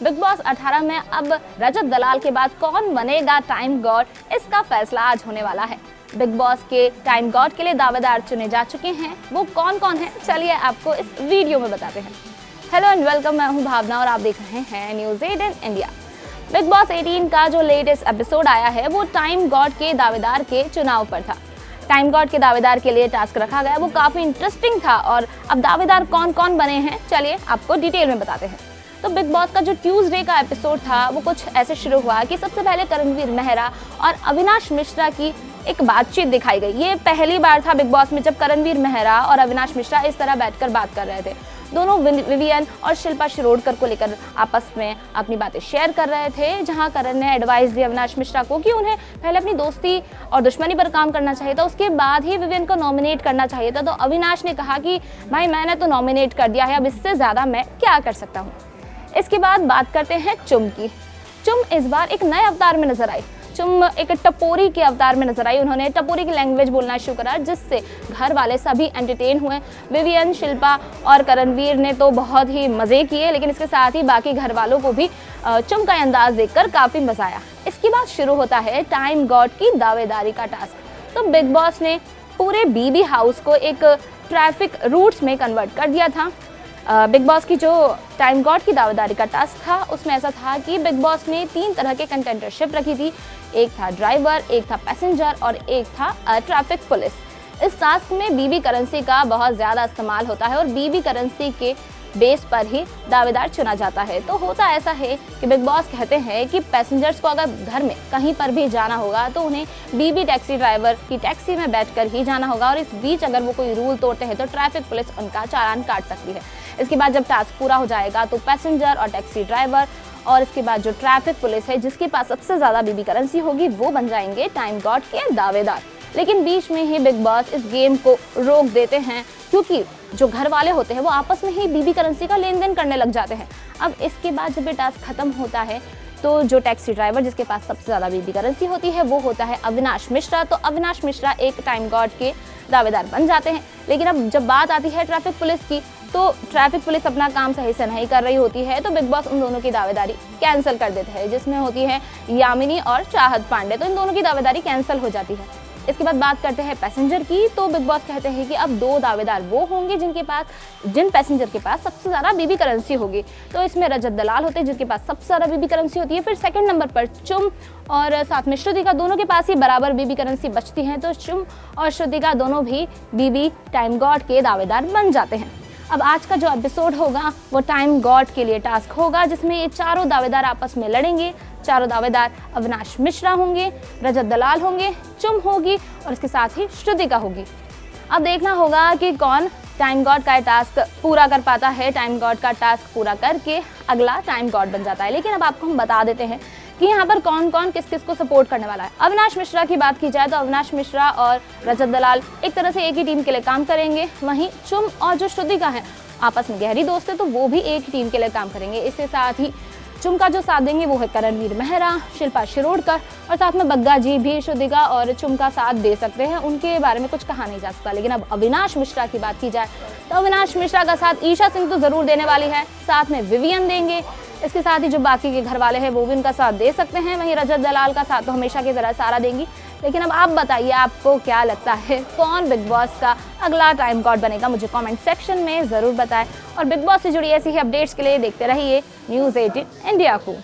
Big boss 18 में अब रजत दलाल के बाद कौन बनेगा टाइम गॉड, इसका फैसला आज होने वाला है। बिग बॉस के टाइम गॉड के लिए दावेदार चुने जा चुके हैं। वो कौन कौन है, चलिए आपको इस वीडियो में बताते हैं। हेलो एंड वेलकम, मैं हूं भावना और आप देख रहे हैं न्यूज़ 18 इंडिया। बिग बॉस 18 का जो लेटेस्ट एपिसोड आया है वो टाइम गॉड के दावेदार के चुनाव पर था। टाइम गॉड के दावेदार के लिए टास्क रखा गया, वो काफ़ी इंटरेस्टिंग था। और अब दावेदार कौन कौन बने हैं, चलिए आपको डिटेल में बताते हैं। तो बिग बॉस का जो ट्यूसडे का एपिसोड था वो कुछ ऐसे शुरू हुआ कि सबसे पहले करणवीर मेहरा और अविनाश मिश्रा की एक बातचीत दिखाई गई। ये पहली बार था बिग बॉस में जब करणवीर मेहरा और अविनाश मिश्रा इस तरह बैठकर बात कर रहे थे। दोनों विवियन और शिल्पा शिरोडकर को लेकर आपस में अपनी बातें शेयर कर रहे थे, जहां करण ने एडवाइस दी अविनाश मिश्रा को कि उन्हें पहले अपनी दोस्ती और दुश्मनी पर काम करना चाहिए था, उसके बाद ही विवियन को नॉमिनेट करना चाहिए था। तो अविनाश ने कहा कि भाई मैंने तो नॉमिनेट कर दिया है, अब इससे ज़्यादा मैं क्या कर सकता हूँ। इसके बाद बात करते हैं चुम की। चुम इस बार एक नए अवतार में नजर आई। चुम एक टपोरी के अवतार में नजर आई। उन्होंने टपोरी की लैंग्वेज बोलना शुरू करा, जिससे घर वाले सभी एंटरटेन हुए। विवियन, शिल्पा और करणवीर ने तो बहुत ही मज़े किए, लेकिन इसके साथ ही बाकी घर वालों को भी चुम का अंदाज देखकर काफ़ी मज़ा आया। इसके बाद शुरू होता है टाइम गॉड की दावेदारी का टास्क। तो बिग बॉस ने पूरे बीबी हाउस को एक ट्रैफिक रूट्स में कन्वर्ट कर दिया था। बिग बॉस की जो टाइम गॉड की दावेदारी का टास्क था उसमें ऐसा था कि बिग बॉस ने 3 तरह के कंटेंटरशिप रखी थी। एक था ड्राइवर, एक था पैसेंजर और एक था ट्रैफिक पुलिस। इस टास्क में बीबी करेंसी का बहुत ज़्यादा इस्तेमाल होता है और बीबी करेंसी के बेस पर ही दावेदार चुना जाता है। तो होता ऐसा है कि बिग बॉस कहते हैं कि पैसेंजर्स को अगर घर में कहीं पर भी जाना होगा तो उन्हें बीबी टैक्सी ड्राइवर की टैक्सी में बैठकर ही जाना होगा, और इस बीच अगर वो कोई रूल तोड़ते हैं तो ट्रैफिक पुलिस उनका चालान काट सकती है। इसके बाद जब टास्क पूरा हो जाएगा तो पैसेंजर और टैक्सी ड्राइवर और इसके बाद जो ट्रैफिक पुलिस है जिसके पास सबसे ज़्यादा बीबी करेंसी होगी वो बन जाएंगे टाइम गॉड के दावेदार। लेकिन बीच में ही बिग बॉस इस गेम को रोक देते हैं, क्योंकि जो घर वाले होते हैं वो आपस में ही बीबी करेंसी का लेन देन करने लग जाते हैं। अब इसके बाद जब ये टास्क खत्म होता है तो जो टैक्सी ड्राइवर जिसके पास सबसे ज़्यादा बीबी करेंसी होती है वो होता है अविनाश मिश्रा। तो अविनाश मिश्रा एक टाइम गॉड के दावेदार बन जाते हैं। लेकिन अब जब बात आती है ट्रैफिक पुलिस की, तो ट्रैफिक पुलिस अपना काम सही से नहीं कर रही होती है, तो बिग बॉस उन दोनों की दावेदारी कैंसिल कर देते हैं, जिसमें होती है यामिनी और चाहत पांडे। तो इन दोनों की दावेदारी कैंसिल हो जाती है। इसके बाद बात करते हैं पैसेंजर की। तो बिग बॉस कहते हैं कि अब 2 दावेदार वो होंगे जिन पैसेंजर के पास सबसे ज़्यादा बीबी करेंसी होगी। तो इसमें रजत दलाल होते हैं जिनके पास सबसे ज़्यादा बीबी करेंसी होती है। फिर सेकंड नंबर पर चुम और साथ में श्रुतिका, दोनों के पास ही बराबर बीबी करेंसी बचती हैं। तो चुम और श्रुतिका दोनों भी बीबी टाइम गॉड के दावेदार बन जाते हैं। अब आज का जो एपिसोड होगा वो टाइम गॉड के लिए टास्क होगा, जिसमें ये चारों दावेदार आपस में लड़ेंगे। चारों दावेदार अविनाश मिश्रा होंगे, रजत दलाल होंगे, चुम होगी और इसके साथ ही श्रुतिका होगी। अब देखना होगा कि कौन टाइम गॉड का टास्क पूरा कर पाता है। टाइम गॉड का टास्क पूरा करके अगला टाइम गॉड बन जाता है। लेकिन अब आपको हम बता देते हैं कि यहाँ पर कौन कौन किस किस को सपोर्ट करने वाला है। अविनाश मिश्रा की बात की जाए तो अविनाश मिश्रा और रजत दलाल एक तरह से एक ही टीम के लिए काम करेंगे। वहीं चुम और जो श्रुतिका है आपस में गहरी दोस्त है, तो वो भी एक ही टीम के लिए काम करेंगे। इसके साथ ही चुम का जो साथ देंगे वो है करणवीर मेहरा, शिल्पा शिरोडकर और साथ में बग्गा जी भी श्रुतिका और चुम का साथ दे सकते हैं। उनके बारे में कुछ कहा नहीं जा सकता। लेकिन अब अविनाश मिश्रा की बात की जाए तो अविनाश मिश्रा का साथ ईशा सिंह तो ज़रूर देने वाली है, साथ में विवियन देंगे। इसके साथ ही जो बाकी के घर वाले हैं वो भी उनका साथ दे सकते हैं। वहीं रजत दलाल का साथ तो हमेशा की तरह सारा देंगी। लेकिन अब आप बताइए, आपको क्या लगता है कौन बिग बॉस का अगला टाइम गॉड बनेगा? मुझे कमेंट सेक्शन में ज़रूर बताएं। और बिग बॉस से जुड़ी ऐसी ही अपडेट्स के लिए देखते रहिए न्यूज़ 18 इंडिया को।